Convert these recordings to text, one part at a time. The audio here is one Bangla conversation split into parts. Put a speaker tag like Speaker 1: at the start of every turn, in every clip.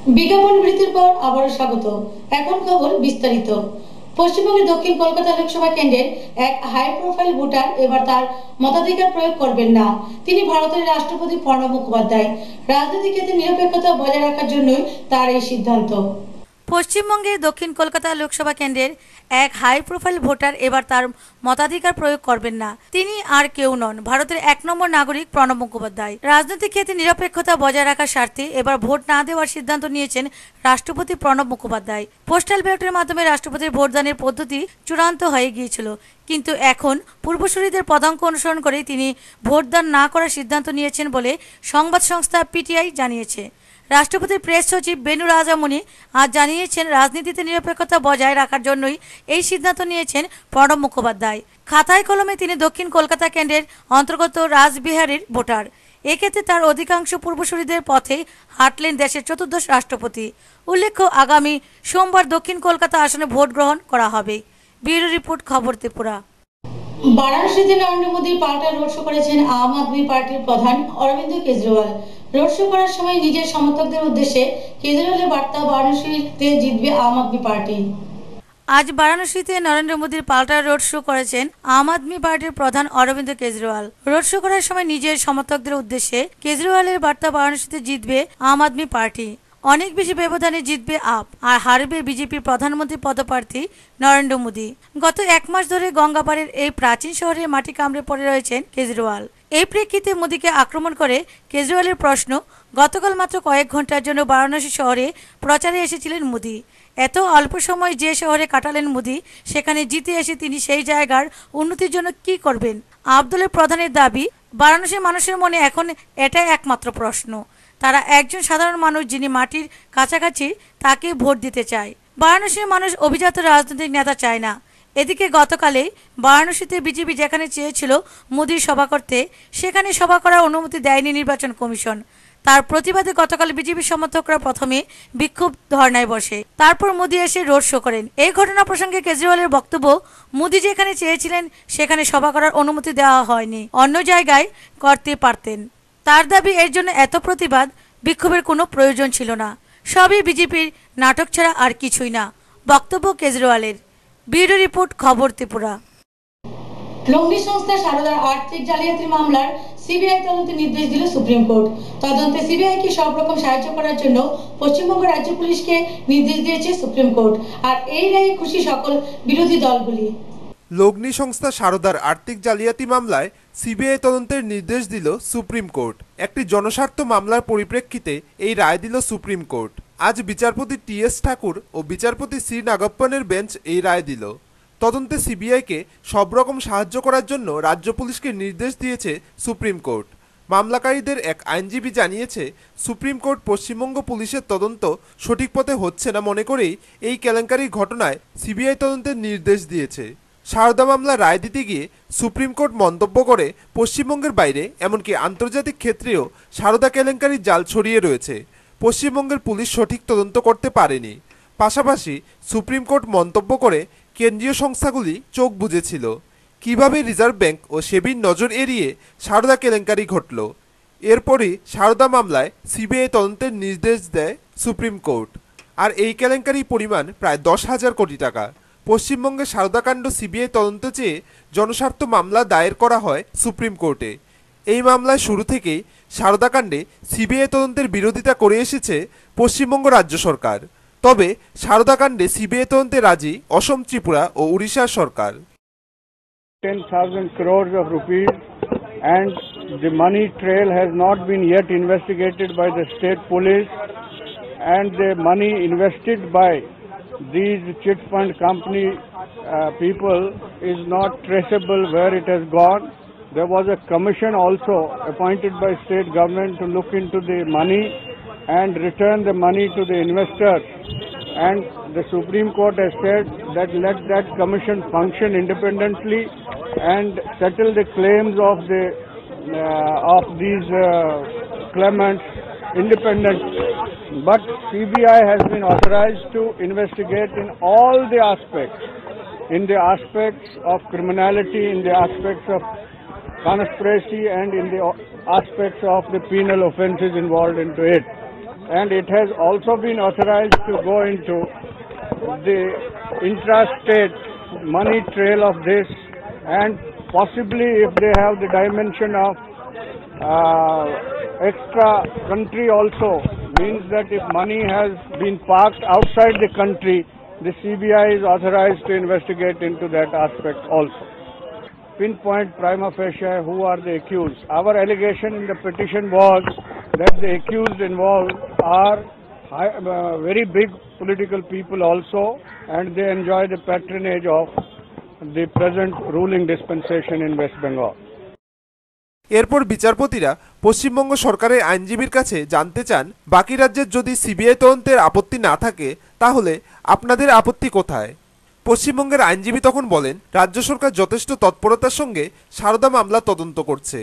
Speaker 1: বিজ্ঞাপন বিরতির পর আবারও স্বাগত। এখন খবর বিস্তারিত। পশ্চিমবঙ্গের দক্ষিণ কলকাতা লোকসভা কেন্দ্রের এক হাই প্রোফাইল ভোটার এবার তার মতাধিকার প্রয়োগ করবেন না। তিনি ভারতের রাষ্ট্রপতি প্রণব মুখোপাধ্যায়। রাজনৈতিক ক্ষেত্রে নিরপেক্ষতা বজায় রাখার জন্যই তার এই সিদ্ধান্ত। পশ্চিমবঙ্গের দক্ষিণ কলকাতা লোকসভা কেন্দ্রের এক হাই প্রোফাইল ভোটার এবার তার মতাধিকার প্রয়োগ করবেন না। তিনি আর কেউ নন, ভারতের ১ নম্বর নাগরিক প্রণব মুখোপাধ্যায়। রাজনৈতিক ক্ষেত্রে নিরপেক্ষতা বজায় রাখার স্বার্থে এবার ভোট না দেওয়ার সিদ্ধান্ত নিয়েছেন রাষ্ট্রপতি প্রণব মুখোপাধ্যায়। পোস্টাল ব্যালটের মাধ্যমে রাষ্ট্রপতির ভোটদানের পদ্ধতি চূড়ান্ত হয়ে গিয়েছিল, কিন্তু এখন পূর্বসূরীদের পদাঙ্ক অনুসরণ করে তিনি ভোটদান না করার সিদ্ধান্ত নিয়েছেন বলে সংবাদ সংস্থা পিটিআই জানিয়েছে। রাষ্ট্রপতির প্রেস সচিব বেনু রাজামণি আজ জানিয়েছেন, রাজনীতিতে নিরপেক্ষতা বজায় রাখার জন্যই এই সিদ্ধান্ত নিয়েছেন প্রণব মুখোপাধ্যায়। খাতায় কলমে তিনি দক্ষিণ কলকাতা কেন্দ্রের অন্তর্গত রাসবিহারীর ভোটার। এক্ষেত্রে তার অধিকাংশ পূর্বসূরীদের পথেই হাঁটলেন দেশের চতুর্দশ রাষ্ট্রপতি। উল্লেখ্য, আগামী সোমবার দক্ষিণ কলকাতা আসনে ভোট গ্রহণ করা হবে। ব্যুরো রিপোর্ট, খবর ত্রিপুরা। বারাণসীতে নরেন্দ্র মোদীর পাল্টা রোড শো করেছেন আম আদমি পার্টির প্রধান অরবিন্দ কেজরিওয়াল। রোড শো করার সময় নিজের সমর্থকদের উদ্দেশ্যে কেজরিওয়ালের বার্তা, বারাণসীতে জিতবে আম আদমি পার্টি। আজ বারাণসীতে নরেন্দ্র মোদীর পাল্টা রোড শো করেছেন আম আদমি পার্টির প্রধান অরবিন্দ কেজরিওয়াল। রোড শো করার সময় নিজের সমর্থকদের উদ্দেশ্যে কেজরিওয়ালের বার্তা, বারাণসীতে জিতবে আম আদমি পার্টি। অনেক বেশি ব্যবধানে জিতবে আপ, আর হারবে বিজেপির প্রধানমন্ত্রী পদপ্রার্থী নরেন্দ্র মোদী। গত 1 মাস ধরে গঙ্গাপাড়ের এই প্রাচীন শহরে মাটি কামড়ে পড়ে রয়েছেন কেজরিওয়াল। এই প্রেক্ষিতে মোদীকে আক্রমণ করে কেজরিওয়ালের প্রশ্ন, গতকাল মাত্র কয়েক ঘন্টার জন্য বারাণসী শহরে প্রচারে এসেছিলেন মোদী। এত অল্প সময় যে শহরে কাটালেন মোদী, সেখানে জিতে এসে তিনি সেই জায়গার উন্নতির জন্য কি করবেন? আপ দলের প্রধানের দাবি, বারাণসীর মানুষের মনে এখন এটাই একমাত্র প্রশ্ন, তারা একজন সাধারণ মানুষ যিনি মাটির কাছাকাছি তাকে ভোট দিতে চায়। বারাণসীর মানুষ অভিজাত রাজনৈতিক নেতা চায় না। এদিকে গতকালে বারাণসীতে বিজেপি যেখানে চেয়েছিল মোদীর সভা করতে, সেখানে সভা করার অনুমতি দেয়নি নির্বাচন কমিশন। তার প্রতিবাদে গতকাল বিজেপি সমর্থকরা প্রথমে বিক্ষোভ ধর্নায় বসে, তারপর মোদী এসে রোড শো করেন। এই ঘটনা প্রসঙ্গে কেজরিওয়ালের বক্তব্য, মোদী যেখানে চেয়েছিলেন সেখানে সভা করার অনুমতি দেওয়া হয়নি, অন্য জায়গায় করতে পারতেন। তার দাবি, এর জন্য এত প্রতিবাদ বিক্ষোভের কোনো প্রয়োজন ছিল না, সবই বিজেপির নাটক ছাড়া আর কিছুই না। বক্তব্য কেজরিওয়ালের। ব্যুরো রিপোর্ট, খবর ত্রিপুরা। লগ্নি সংস্থা সারদার আর্থিক জালিয়াতির মামলার সিবিআই তদন্তের নির্দেশ দিল সুপ্রিম কোর্ট। তদন্তে সিবিআইকে সব রকম সাহায্য করার জন্য পশ্চিমবঙ্গ রাজ্য পুলিশকে নির্দেশ দিয়েছে সুপ্রিম কোর্ট। আর এই রায়ে খুশি সকল বিরোধী দলগুলি।
Speaker 2: লগ্নি সংস্থা সারদার আর্থিক জালিয়াতি মামলায় সিবিআই তদন্তের নির্দেশ দিল সুপ্রিম কোর্ট। একটি জনস্বার্থ মামলার পরিপ্রেক্ষিতে এই রায় দিল সুপ্রিম কোর্ট। আজ বিচারপতি টি.এস. ঠাকুর ও বিচারপতি সি নাগপ্পনের বেঞ্চ এই রায় দিল। তদন্তে সিবিআইকে সব রকম সাহায্য করার জন্য রাজ্য পুলিশকে নির্দেশ দিয়েছে সুপ্রিম কোর্ট। মামলাকারীদের এক আইনজীবী জানিয়েছে, সুপ্রিম কোর্ট পশ্চিমবঙ্গ পুলিশের তদন্ত সঠিক পথে হচ্ছে না মনে করেই এই কেলেঙ্কারির ঘটনায় সিবিআই তদন্তের নির্দেশ দিয়েছে। সারদা মামলা রায় দিতে গিয়ে সুপ্রিম কোর্ট মন্তব্য করে, পশ্চিমবঙ্গের বাইরে এমনকি আন্তর্জাতিক ক্ষেত্রেও সারদা কেলেঙ্কারির জাল ছড়িয়ে রয়েছে, পশ্চিমবঙ্গের পুলিশ সঠিক তদন্ত করতে পারেনি। পাশাপাশি সুপ্রিম কোর্ট মন্তব্য করে, কেন্দ্রীয় সংস্থাগুলি চোখ বুজেছিল, কিভাবে রিজার্ভ ব্যাংক ও সেবির নজর এড়িয়ে সারদা কেলেঙ্কারি ঘটল। এরপরই সারদা মামলায় সিবিআই তদন্তের নির্দেশ দেয় সুপ্রিম কোর্ট। আর এই কেলেঙ্কারির পরিমাণ প্রায় 10,000 কোটি টাকা। পশ্চিমবঙ্গে সারদাকাণ্ড সিবিআই তদন্ত চেয়ে জনস্বার্থ মামলা দায়ের করা হয় সুপ্রিম কোর্টে। এই মামলায় শুরু থেকেই সারদাকাণ্ডে সিবিআই তদন্তের বিরোধিতা করে এসেছে পশ্চিমবঙ্গ রাজ্য সরকার। তবে সারদাকাণ্ডে সিবিআই তদন্তে রাজি অসম, ত্রিপুরা ও উড়িষ্যার সরকার।
Speaker 3: 10,000 crores of rupees and the money trail has not been yet investigated by the state police, and the money invested by these chit fund company people is not traceable where it has gone. There was a commission also appointed by state government to look into the money and return the money to the investors, and the Supreme Court has said that let that commission function independently and settle the claims of these claimants independently. But CBI has been authorized to investigate in all the aspects, in the aspects of criminality, in the aspects of conspiracy, and in the aspects of the penal offences involved into it. and it has also been authorized to go into the intrastate money trail of this, and possibly if they have the dimension of extra country also, means that if money has been parked outside the country, the CBI is authorized to investigate into that aspect also. Pinpoint prima facie who are the accused. Our allegation in the petition was that the accused involved are very big political people also, and they enjoy the patronage of the present ruling dispensation in West Bengal.
Speaker 2: এরপর বিচারপতিরা পশ্চিমবঙ্গ সরকারের আইনজীবীর কাছে জানতে চান, বাকি রাজ্যের যদি সিবিআই তদন্তের আপত্তি না থাকে তাহলে আপনাদের আপত্তি কোথায়। পশ্চিমবঙ্গের আইনজীবী তখন বলেন, রাজ্য সরকার যথেষ্ট তৎপরতার সঙ্গে সারদা মামলা তদন্ত করছে,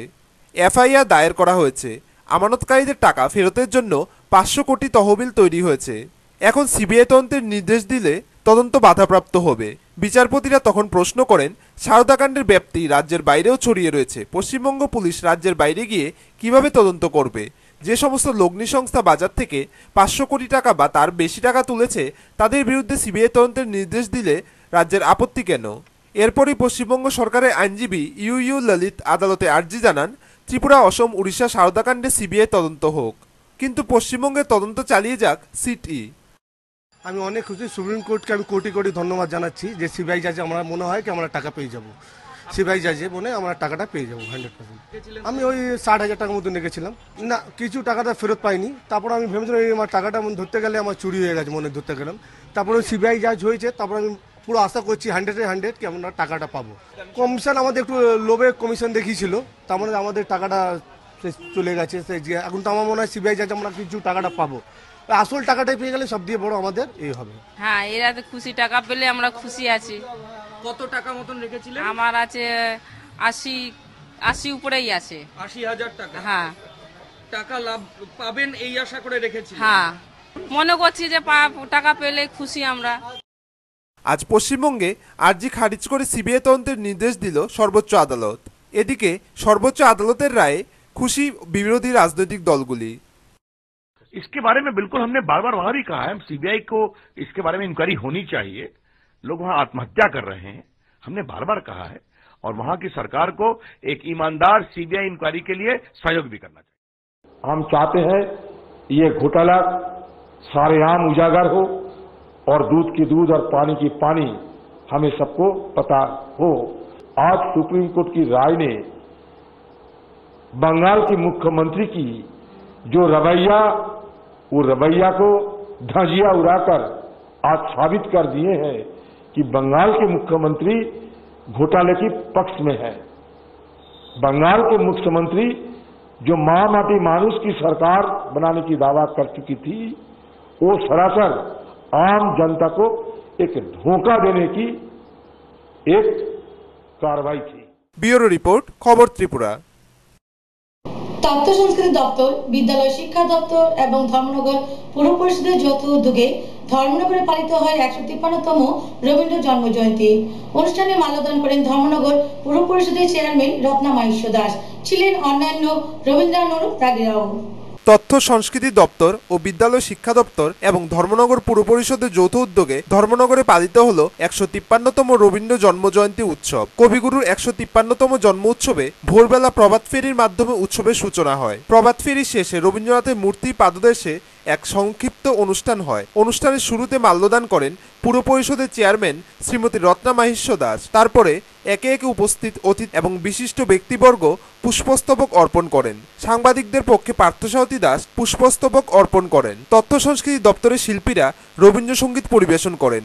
Speaker 2: এফআইআর দায়ের করা হয়েছে, আমানতকারীদের টাকা ফেরতের জন্য 500 কোটি তহবিল তৈরি হয়েছে। এখন সিবিআই তদন্তের নির্দেশ দিলে তদন্ত বাধাপ্রাপ্ত হবে। বিচারপতিরা তখন প্রশ্ন করেন, সারদাকাণ্ডের ব্যাপ্তি রাজ্যের বাইরেও ছড়িয়ে রয়েছে, পশ্চিমবঙ্গ পুলিশ রাজ্যের বাইরে গিয়ে কিভাবে তদন্ত করবে। যে সমস্ত লগ্নি সংস্থা বাজার থেকে 500 কোটি টাকা বা তার বেশি টাকা তুলেছে তাদের বিরুদ্ধে সিবিআই তদন্তের নির্দেশ দিলে রাজ্যের আপত্তি কেন। এরপরই পশ্চিমবঙ্গ সরকারের আইনজীবী ইউ ললিত আদালতে আর্জি জানান, ত্রিপুরা, অসম, উড়িষ্যা সারদাকাণ্ডে সিবিআই তদন্ত হোক, কিন্তু পশ্চিমবঙ্গের তদন্ত চালিয়ে যাক সিটই।
Speaker 4: আমি অনেক খুশি, সুপ্রিম কোর্টকে আমি কোটি কোটি ধন্যবাদ জানাচ্ছি যে সিবিআই জাজে আমরা মনে হয় কি আমরা টাকা পেয়ে যাব, সিবিআই জাজে মনে আমরা টাকাটা পেয়ে যাবো 100%। আমি ওই 60,000 টাকার মতো রেখেছিলাম, না কিছু টাকাটা ফেরত পাইনি। তারপর আমি ভেবেছিলাম এই আমার টাকাটা ধরতে গেলে আমার চুরি হয়ে গেছে, মনে ধরতে গেলাম। তারপরে সিবিআই জাজ হয়েছে, তারপর আমি পুরো আশা করছি 100-100 কি আমরা টাকাটা পাবো। কমিশন আমাদের একটু লোভে কমিশন দেখিয়েছিল, তার মানে আমাদের টাকাটা চলে গেছে। এখন তো আমার মনে হয় সিবিআই জাজ আমরা কিছু টাকাটা পাবো, আসল টাকাটাই পেয়ে গেলে সব দিয়ে বড় আমাদের এই হবে।
Speaker 5: হ্যাঁ, এরা তো খুশি, টাকা পেলে আমরা খুশি আছি।
Speaker 6: কত টাকা মতন রেখেছিলেন?
Speaker 5: আমার আছে 80 উপরেই আছে।
Speaker 6: 80,000 টাকা?
Speaker 5: হ্যাঁ।
Speaker 6: টাকা লাভ পাবেন এই আশা করে রেখেছিলেন?
Speaker 5: হ্যাঁ, মনে করছি যে টাকা পেলে খুশি আমরা।
Speaker 2: আজ পশ্চিমবঙ্গে আর্জি খারিজ করে সিবিআই তদন্তের নির্দেশ দিল সর্বোচ্চ আদালত। এদিকে সর্বোচ্চ আদালতের রায়ে খুশি বিরোধী রাজনৈতিক দলগুলি।
Speaker 7: इसके बारे में बिल्कुल हमने बार बार वहां भी कहा है, सीबीआई को इसके बारे में इंक्वायरी होनी चाहिए। लोग वहां आत्महत्या कर रहे हैं, हमने बार बार कहा है, और वहां की सरकार को एक ईमानदार सीबीआई इंक्वायरी के लिए सहयोग भी करना चाहिए।
Speaker 8: हम चाहते हैं ये घोटाला सारेआम उजागर हो और दूध की दूध और पानी की पानी हमें सबको पता हो। आज सुप्रीम कोर्ट की राय ने बंगाल की मुख्यमंत्री की जो रवैया, वो रवैया को धजिया उड़ाकर आज साबित कर दिए हैं कि बंगाल के मुख्यमंत्री घोटाले की पक्ष में है। बंगाल के मुख्यमंत्री जो महामाटी मानुष की सरकार बनाने की दावा कर चुकी थी, वो सरासर आम जनता को एक धोखा देने की एक कार्रवाई थी।
Speaker 2: ब्यूरो रिपोर्ट, खबर त्रिपुरा।
Speaker 1: তথ্য সংস্কৃতি দপ্তর, বিদ্যালয় শিক্ষা দপ্তর এবং ধর্মনগর পুর পরিষদের যৌথ উদ্যোগে ধর্মনগরে পালিত হয় 153তম রবীন্দ্র জন্ম জয়ন্তী। অনুষ্ঠানে মাল্যদান করেন ধর্মনগর পুর পরিষদের চেয়ারম্যান রত্না মাহিষ্য দাস, ছিলেন অন্যান্য রবীন্দ্রানুরূপ রাগীরাও।
Speaker 2: তথ্য সংস্কৃতি দপ্তর ও বিদ্যালয় শিক্ষা দপ্তর এবং ধর্মনগর পুর পরিষদের যৌথ উদ্যোগে ধর্মনগরে পালিত হলো 153তম রবীন্দ্র জন্মজয়ন্তী উৎসব। কবিগুরুর 153তম জন্ম উৎসবে ভোরবেলা প্রভাত ফেরির মাধ্যমে উৎসবের সূচনা হয়। প্রভাত ফেরি শেষে রবীন্দ্রনাথের মূর্তি পাদদেশে এক সংক্ষিপ্ত অনুষ্ঠান হয়। অনুষ্ঠানের শুরুতে মাল্যদান করেন পুর পরিষদের চেয়ারম্যান শ্রীমতী রত্না মাহিষ্য দাস। তারপরে একে একে উপস্থিত অতিথি এবং বিশিষ্ট ব্যক্তিবর্গ পুষ্পস্তবক অর্পণ করেন। সাংবাদিকদের পক্ষে পার্থসারথী দাস পুষ্পস্তবক অর্পণ করেন। তথ্য সংস্কৃতি দপ্তরের শিল্পীরা রবীন্দ্রসঙ্গীত পরিবেশন করেন।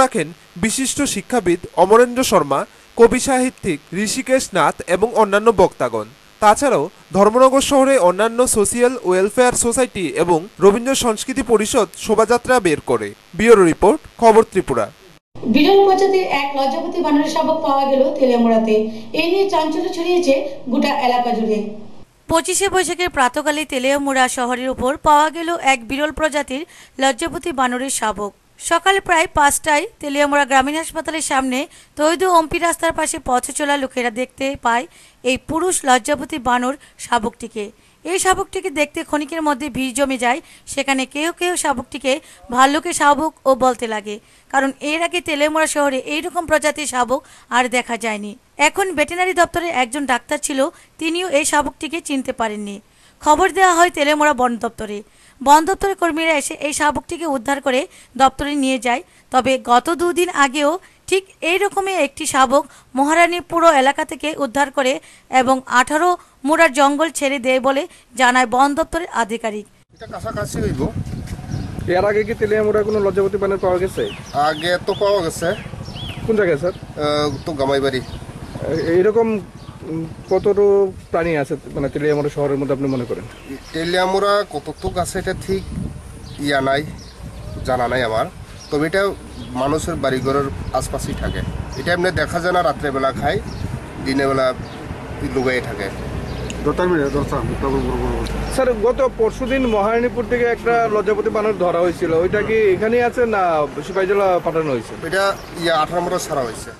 Speaker 2: রাখেন বিশিষ্ট শিক্ষাবিদ অমরেন্দ্র শর্মা, কবি সাহিত্যিক ঋষিকেশ নাথ এবং অন্যান্য বক্তাগণ। তাছাড়াও ধর্মনগর শহরে অন্যান্য সোশিয়াল ওয়েলফেয়ার সোসাইটি এবং রবীন্দ্র সংস্কৃতি পরিষদ শোভাযাত্রা বের করে। ব্যুরো রিপোর্ট, খবর ত্রিপুরা।
Speaker 1: বিরল প্রজাতির এক লজ্জাপতি বানরের শাবক পাওয়া গেল তেলিয়ামুড়াতে। এই নিয়ে চাঞ্চল্য ছড়িয়েছে গোটা এলাকা জুড়ে।
Speaker 9: 25শে বৈশাখের প্রাতকালে তেলিয়ামুড়া শহরের উপর পাওয়া গেল এক বিরল প্রজাতির লজ্জাপতি বানরের শাবক। সকাল প্রায় 5টায় তেলিয়ামুড়া গ্রামীণ হাসপাতালের সামনে তৈদ ওমপি রাস্তার পাশে পথ চলা লোকেরা দেখতে পায় এই পুরুষ লজ্জাপতি বানর শাবকটিকে। এই শাবকটিকে দেখতে ক্ষণিকের মধ্যে ভিড় জমে যায়। সেখানে কেউ কেউ শাবকটিকে ভাল্লুকের শাবক ও বলতে লাগে, কারণ এর আগে তেলিয়ামুড়া শহরে এইরকম প্রজাতির শাবক আর দেখা যায়নি। এখন ভেটেরিনারি দপ্তরে একজন ডাক্তার ছিল, তিনিও এই শাবকটিকে চিনতে পারেননি। খবর দেওয়া হয় তেলিয়ামুড়া বন দপ্তরে। বন দপ্তরের কর্মীরা এসে এই শাবকটিকে উদ্ধার করে দপ্তরে নিয়ে যায়। তবে গত 2 দিন আগেও ঠিক এই রকমই একটি শাবক মহারানীপুর এলাকা থেকে উদ্ধার করে এবং 18 মুড়ার জঙ্গল ছেড়ে দেয় বলে জানায় বন দপ্তরের আধিকারিক।
Speaker 10: এটা কাছাকাছি হইব।
Speaker 6: এর আগে কি তেলিয়ামুড়া কোনো লজ্জাপতি বানর পাওয়া গেছে?
Speaker 10: আগে তো পাওয়া গেছে।
Speaker 6: কোন জায়গায় স্যার?
Speaker 10: তো গামাইবাড়ি।
Speaker 6: এইরকম কতটা প্রাণী আছে মানে তেলিয়ামুড়া শহরের মধ্যে আপনি মনে করেন?
Speaker 10: তেলিয়ামুড়া কতটুক আছে এটা ঠিক নাই, জানা নাই আমার। তবে এটা মানুষের বাড়িঘরের আশপাশেই থাকে। এটা এমনি দেখা যায় না, রাত্রেবেলা খায়, দিনের বেলা লুগাই থাকে।
Speaker 6: স্যার, গত পরশুদিন মহারানীপুর থেকে একটা লজ্জাপতি বানর ধরা হয়েছিল, ওইটা কি এখানেই আছে না সিপাহীজলা পাঠানো হয়েছে?
Speaker 10: এটা 18 মুড়া ছাড়া হয়েছে।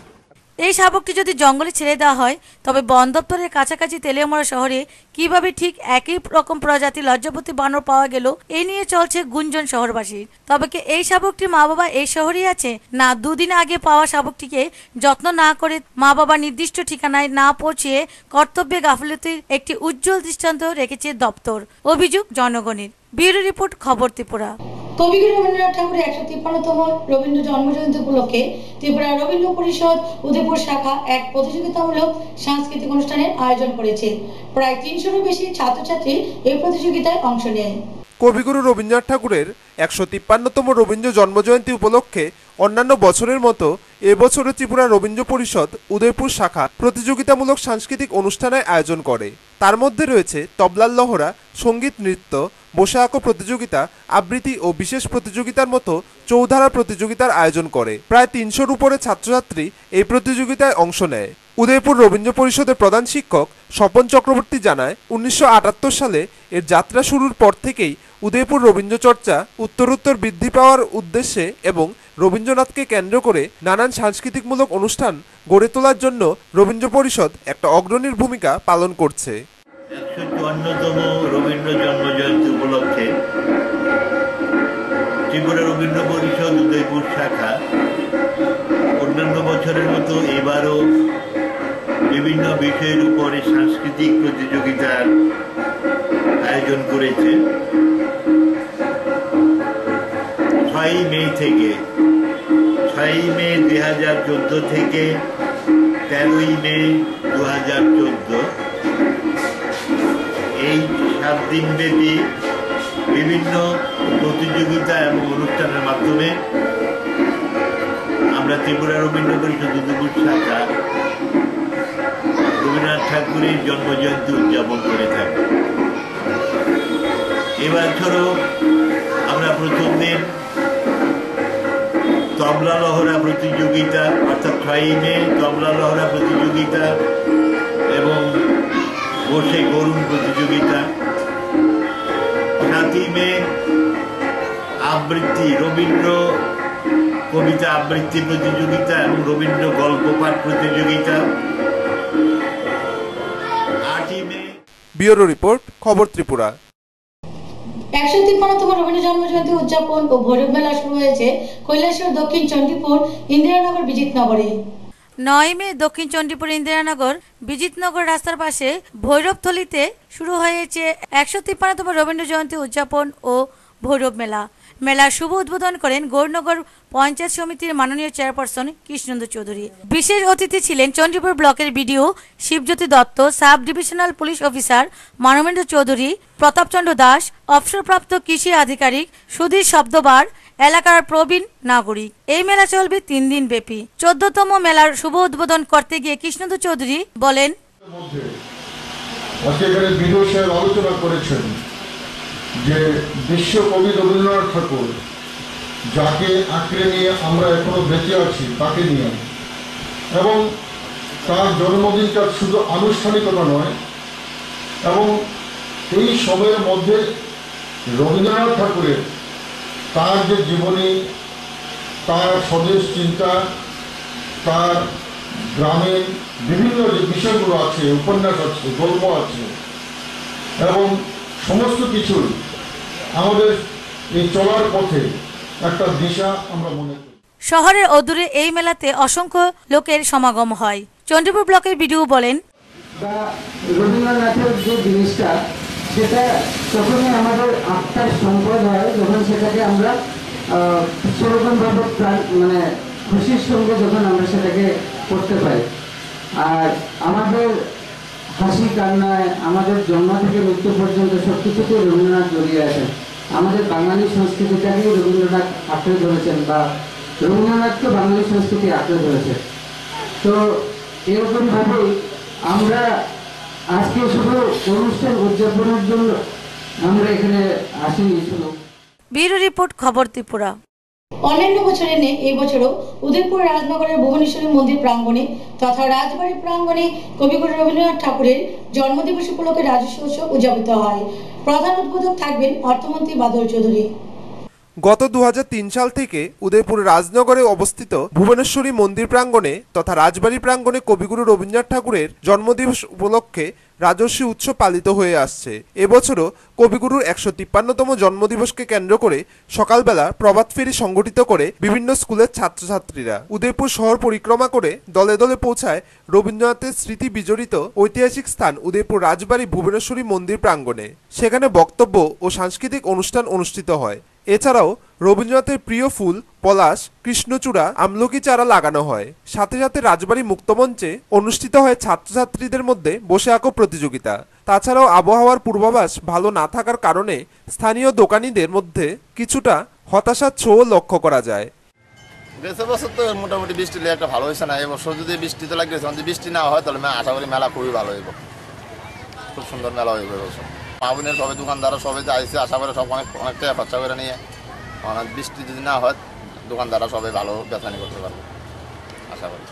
Speaker 9: এই শাবকটি যদি জঙ্গলে ছেড়ে দেওয়া হয় তবে বন দপ্তরের কাছাকাছি তেলিয়ামুড়া শহরে কিভাবে ঠিক একই রকম প্রজাতির লজ্জাপতি বানর পাওয়া গেল এই নিয়ে চলছে গুঞ্জন শহরবাসীর। তবে কি এই শাবকটির মা বাবা এই শহরেই আছে, না 2 দিন আগে পাওয়া শাবকটিকে যত্ন না করে মা বাবা নির্দিষ্ট ঠিকানায় না পৌঁছিয়ে কর্তব্যে গাফিলতির একটি উজ্জ্বল দৃষ্টান্ত রেখেছে দপ্তর, অভিযোগ জনগণের। ব্যুরো রিপোর্ট, খবর ত্রিপুরা।
Speaker 1: কবিগুরু রবীন্দ্রনাথ ঠাকুরের 153তম রবীন্দ্র জন্মজয়ন্তী উপলক্ষে ত্রিপুরা রবীন্দ্র পরিষদ উদয়পুর শাখা এক প্রতিযোগিতামূলক সাংস্কৃতিক অনুষ্ঠানের আয়োজন করেছে। প্রায় 300-এরও বেশি ছাত্রছাত্রী এই প্রতিযোগিতায় অংশ নেয়।
Speaker 2: কবিগুরু রবীন্দ্রনাথ ঠাকুরের 153তম রবীন্দ্র জন্মজয়ন্তী উপলক্ষে অন্যান্য বছরের মতো এবছরও ত্রিপুরা রবীন্দ্র পরিষদ উদয়পুর শাখা প্রতিযোগিতামূলক সাংস্কৃতিক অনুষ্ঠানের আয়োজন করে। তার মধ্যে রয়েছে তবলার লহরা, সঙ্গীত নৃত্য, বসে আঁকো প্রতিযোগিতা, আবৃত্তি ও বিশেষ প্রতিযোগিতার মতো চৌধারা প্রতিযোগিতার আয়োজন করে। প্রায় 300-র উপরে ছাত্রছাত্রী এই প্রতিযোগিতায় অংশ নেয়। উদয়পুর রবীন্দ্র পরিষদের প্রধান শিক্ষক স্বপন চক্রবর্তী জানায়, 1978 সালে এর যাত্রা শুরুর পর থেকেই উদয়পুর রবীন্দ্র চর্চা উত্তরোত্তর বৃদ্ধি পাওয়ার উদ্দেশ্যে এবং রবীন্দ্রনাথকে কেন্দ্র করে নানান সাংস্কৃতিকমূলক অনুষ্ঠান গড়ে তোলার জন্য রবীন্দ্র পরিষদ একটা অগ্রণীর ভূমিকা পালন করছে।
Speaker 11: 154তম রবীন্দ্র জন্মজয়ন্তী উপলক্ষে ত্রিপুরা রবীন্দ্র পরিষদ উদয়পুর শাখা অন্যান্য বছরের মতো এবারও বিভিন্ন বিষয়ের উপরে সাংস্কৃতিক প্রতিযোগিতার আয়োজন করেছে। 6 মে 2014 থেকে 13 মে 2014 এই 7 দিন ব্যাপী বিভিন্ন প্রতিযোগিতা এবং অনুষ্ঠানের মাধ্যমে আমরা ত্রিপুরা রবীন্দ্র পরিষদ উদয়পুর শাখা রবীন্দ্রনাথ ঠাকুরের জন্মজয়ন্তী উদযাপন করে থাকি। এবছরও আমরা প্রথম দিন তবলা লহরা প্রতিযোগিতা অর্থাৎ 6 মে তবলা লহরা প্রতিযোগিতা এবং বসে গরুন প্রতিযোগিতা, 7 মে আবৃত্তি রবীন্দ্র কবিতা আবৃত্তি প্রতিযোগিতা এবং রবীন্দ্র গল্প পাঠ প্রতিযোগিতা, 8 মে।
Speaker 2: ব্যুরো রিপোর্ট, খবর ত্রিপুরা।
Speaker 1: 153তম রবীন্দ্র জন্মজয়ন্তী উদযাপন ও ভৈরব মেলা শুরু হয়েছে কৈলাসহর দক্ষিণ চণ্ডীপুর ইন্দিরানগর বিজিতনগরে।
Speaker 9: 9 মে দক্ষিণ চণ্ডীপুর ইন্দিরানগর বিজিতনগর রাস্তার পাশে ভৈরবথলিতে শুরু হয়েছে 153তম রবীন্দ্র জয়ন্তী উদযাপন ও ভৈরব মেলা। মেলার শুভ উদ্বোধন করেন গৌরনগর পঞ্চায়েত সমিতির মাননীয় চেয়ারপারসন কৃষ্ণেন্দু চৌধুরী। বিশেষ অতিথি ছিলেন চণ্ডীপুর ব্লকের BDO Shibjyoti Dutta, sub divisional police officer Manabendra Chowdhury, Pratapchandra Das, অবসরপ্রাপ্ত কৃষি আধিকারিক সুধীর শব্দবার, এলাকার প্রবীণ নাগরিক। এই মেলা চলবে 3 দিন ব্যাপী। 14তম মেলার শুভ উদ্বোধন করতে গিয়ে কৃষ্ণদু চৌধুরী বলেন,
Speaker 8: আজকে এখানে বিদুর সাহেব আলোচনা করেছেন যে বিশ্বকবি রবীন্দ্রনাথ ঠাকুর যাকে আঁকড়ে নিয়ে আমরা এখনো বেঁচে আছি তাকে নিয়ে, এবং তার জন্মদিনটা শুধু আনুষ্ঠানিকতা নয়, এবং এই সময়ের মধ্যে রবীন্দ্রনাথ ঠাকুরের তার যে জীবনী, তার স্বদেশ চিন্তা, তার গ্রামের বিভিন্ন যে বিষয়গুলো আছে, উপন্যাস আছে, গল্প আছে, এবং সমস্ত কিছুই আমাদের এই চলার পথে একটা দিশা আমরা মনে করি।
Speaker 9: শহরের অদূরে এই মেলাতে অসংখ্য লোকের সমাগম হয়। চণ্ডীপুর ব্লকের বিডিও বলেন,
Speaker 12: রবীন্দ্রনাথের যে জিনিসটা সেটা তখনই আমাদের আত্মার সম্পদ হয় যখন সেটাকে আমরা সেরকমভাবে মানে খুশির সঙ্গে যখন আমরা সেটাকে করতে পারি। আর আমাদের হাসি কান্নায়, আমাদের জন্ম থেকে মৃত্যু পর্যন্ত সব কিছুতে রবীন্দ্রনাথ জড়িয়ে আছেন। আমাদের বাঙালি সংস্কৃতিটাকেই রবীন্দ্রনাথ আঁকড়ে ধরেছেন, বা রবীন্দ্রনাথকে বাঙালি সংস্কৃতি আঁকড়ে ধরেছে। তো এরকমভাবেই আমরা আজকে শুধু অনুষ্ঠান উদযাপনের জন্য আমরা এখানে আসিনি। শুধু
Speaker 9: ব্যুরো রিপোর্ট, খবর ত্রিপুরা।
Speaker 1: অন্যান্য বছরে নেই এই বছরও উদয়পুর রাজনগরের ভুবনেশ্বরী মন্দির প্রাঙ্গণে তথা রাজবাড়ী প্রাঙ্গণে কবিগুরু রবীন্দ্রনাথ ঠাকুরের জন্মদিবস উপলক্ষে রাজস্ব উৎসব উদযাপিত হয়। প্রধান উদ্বোধক থাকবেন অর্থমন্ত্রী বাদল চৌধুরী।
Speaker 2: গত 2003 সাল থেকে উদয়পুর রাজনগরে অবস্থিত ভুবনেশ্বরী মন্দির প্রাঙ্গণে তথা রাজবাড়ী প্রাঙ্গণে কবিগুরু রবীন্দ্রনাথ ঠাকুরের জন্মদিবস উপলক্ষে রাজস্বী উৎসব পালিত হয়ে আসছে। এবছরও কবিগুরুর 153তম জন্মদিবসকে কেন্দ্র করে সকালবেলা প্রভাত ফেরি সংগঠিত করে বিভিন্ন স্কুলের ছাত্রছাত্রীরা উদয়পুর শহর পরিক্রমা করে দলে দলে পৌঁছায় রবীন্দ্রনাথের স্মৃতি বিজড়িত ঐতিহাসিক স্থান উদয়পুর রাজবাড়ী ভুবনেশ্বরী মন্দির প্রাঙ্গণে। সেখানে বক্তব্য ও সাংস্কৃতিক অনুষ্ঠান অনুষ্ঠিত হয়। এছাড়াও রবীন্দ্রনাথের প্রিয় ফুল পলাশ, কৃষ্ণচূড়া, আমলকি চারা লাগানো হয়। সাথে সাথে রাজবাড়ী মুক্তমঞ্চে অনুষ্ঠিত হয় ছাত্রছাত্রীদের মধ্যে বসে আঁকো প্রতিযোগিতা। তাছাড়াও আবহাওয়ার পূর্বাভাস ভালো না থাকার কারণে স্থানীয় দোকানীদের মধ্যে কিছুটা হতাশার ছোঁয়া লক্ষ্য করা যায়।
Speaker 13: গেছে বছর তো মোটামুটি বৃষ্টি একটা ভালো হয়েছে না, এবছর যদি বৃষ্টিতে লাগছে, যদি বৃষ্টি না হয় তাহলে আশা করি মেলা খুবই ভালো হইব, খুব সুন্দর মেলা হইব এবছর। মাহবুনের সবাই দোকানদাররা সবাই যে আইসে, আশা করে সব অনেক টাকা খরচা করে নিয়ে, বৃষ্টি যদি না হয় দোকানদাররা সবাই ভালো বেচানি করতে পারবে আশা করি।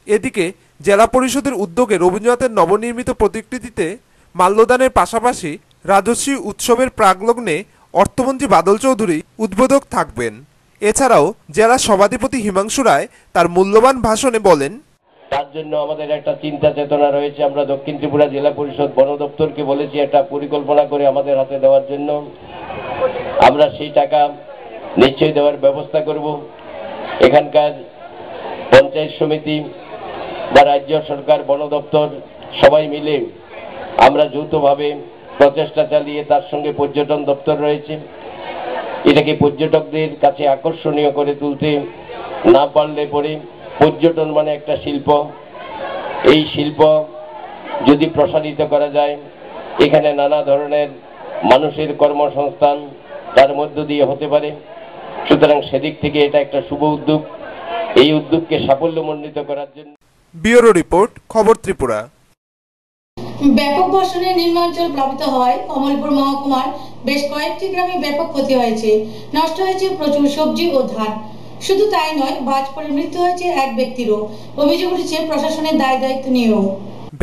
Speaker 2: এদিকে জেলা পরিষদের উদ্যোগে রবীন্দ্রনাথের নবনির্মিত প্রতিকৃতিতে মাল্যদানের পাশাপাশি রাজস্বী উৎসবের প্রাকলগ্নে অর্থমন্ত্রী বাদল চৌধুরী উদ্বোধক থাকবেন। এছাড়াও জেলা সভাধিপতি হিমাংশু রায় তার মূল্যবান ভাষণে বলেন,
Speaker 14: তার জন্য আমাদের একটা চিন্তা চেতনা রয়েছে। আমরা দক্ষিণ ত্রিপুরা জেলা পরিষদ বন দপ্তরকে বলেছি একটা পরিকল্পনা করে আমাদের হাতে দেওয়ার জন্য। আমরা সেই টাকা নিশ্চয়ই দেওয়ার ব্যবস্থা করব। এখানকার পঞ্চায়েত সমিতি বা রাজ্য সরকার, বন দপ্তর সবাই মিলে আমরা যৌথভাবে প্রচেষ্টা চালিয়ে, তার সঙ্গে পর্যটন দপ্তর রয়েছে, এটাকে পর্যটকদের কাছে আকর্ষণীয় করে তুলতে না পারলে পরে, পর্যটন মানে একটা শিল্প, এই শিল্প যদি প্রসারিত করা যায়, এখানে নানা ধরনের মানুষের কর্মসংস্থান তার মধ্য দিয়ে হতে পারে। সুতরাং সেদিক থেকে এটা একটা শুভ উদ্যোগ। এই উদ্যোগকে সাফল্যমণ্ডিত করার জন্য।
Speaker 2: ব্যুরো রিপোর্ট, খবর ত্রিপুরা।
Speaker 1: ব্যাপক বর্ষণে নিম্নাঞ্চল প্লাবিত হয় কমলপুর মহকুমার বেশ কয়েকটি গ্রামে ব্যাপক ক্ষতি হয়েছে। নষ্ট হয়েছে প্রচুর সবজি ও ধান। শুধু তাই নয়, বাজ পড়ে মৃত্যু হয়েছে এক ব্যক্তিরও। অভিযোগ উঠেছে প্রশাসনের দায় দায়িত্ব নিয়েও।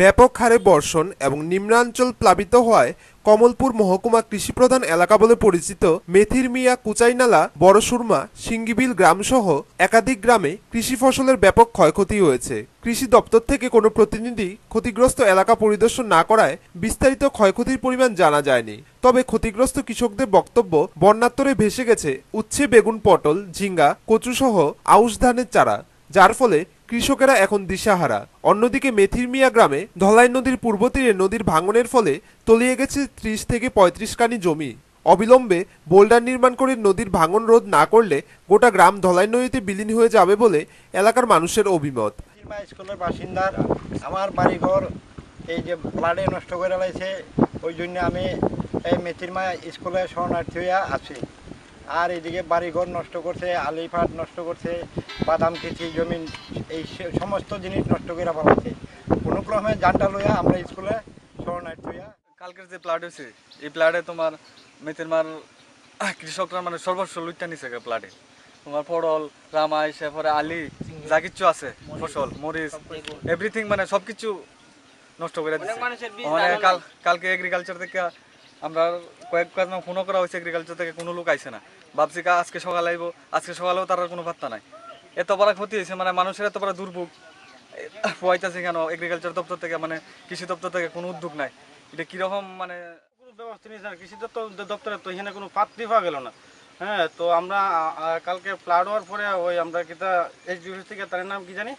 Speaker 2: ব্যাপক হারে বর্ষণ এবং নিম্নাঞ্চল প্লাবিত হওয়ায় কমলপুর মহকুমা কৃষিপ্রধান এলাকা বলে পরিচিত মেথির মিয়া, কুচাইনালা, বড়সুরমা, সিঙ্গিবিল গ্রামসহ একাধিক গ্রামে কৃষি ফসলের ব্যাপক ক্ষয়ক্ষতি হয়েছে। কৃষি দপ্তর থেকে কোনো প্রতিনিধি ক্ষতিগ্রস্ত এলাকা পরিদর্শন না করায় বিস্তারিত ক্ষয়ক্ষতির পরিমাণ জানা যায়নি। তবে ক্ষতিগ্রস্ত কৃষকদের বক্তব্য, বন্যাত্তরে ভেসে গেছে উচ্ছে, বেগুন, পটল, ঝিঙ্গা, কচুসহ আউশ ধানের চারা, যার ফলে কৃষকেরা এখন দিশাহারা। অন্যদিকে মেথির মিয়া গ্রামে ধলাই নদীর পূর্ব তীরে নদীর ভাঙনের ফলে তলিয়ে গেছে 30 থেকে 35 কানি জমি। অবিলম্বে বোল্ডার নির্মাণ করে নদীর ভাঙন রোধ না করলে গোটা গ্রাম ধলাই নদীতে বিলীন হয়ে যাবে বলে এলাকার মানুষের অভিমত।
Speaker 15: স্কুলের বাসিন্দা, আমার বাড়িঘর এই যে ফ্লাডে নষ্ট করে লাইছে, ওই জন্য আমি এই মেথির মা স্কুলে শরণার্থী হয়ে আছি। আর এদিকে বাড়িঘর নষ্ট করছে, আলিফাট নষ্ট করছে, বাদাম খেছি জমিন, এই সমস্ত জিনিস নষ্ট করে ফেলাচ্ছে। কোনো ক্রমে জানটা লইয়া আমরা স্কুলে শরণার্থী হইয়া
Speaker 16: কালকের যে প্লাট হয়েছে এই প্লাটে তোমার মেথেরমার কৃষকরা মানে সর্বস্ব লুটটা নিছে প্লাটে। তোমার পটল, রামাই, সেপরে আলি যা কিছু আছে ফসল, মরিচ, এভরিথিং মানে সবকিছু নষ্ট করে দিচ্ছে। মানে কালকে এগ্রিকালচার থেকে আমরা কয়েকবার ফোনও করা হয়েছে, এগ্রিকালচার থেকে কোনো লোক আইছে না। ভাবছি আজকে সকালে আইব, আজকে সকালেও তার কোনো পাত্তা নাই। এত বড় ক্ষতি হয়েছে, মানে মানুষের এত বড় দুর্ভোগ পোয়াইতেছে কেন এগ্রিকালচার দপ্তর থেকে, মানে কৃষি দপ্তর থেকে কোনো উদ্যোগ নাই। এটা কিরকম মানে
Speaker 15: কোনো ব্যবস্থা নিয়েছে না কৃষি দপ্তরে, তো এখানে কোনো পাত্রই পাওয়া গেল না। হ্যাঁ, তো আমরা কালকে ফ্লাড হওয়ার পরে ওই আমরা কিতা এইচডিসি থেকে, তার নাম কি জানি,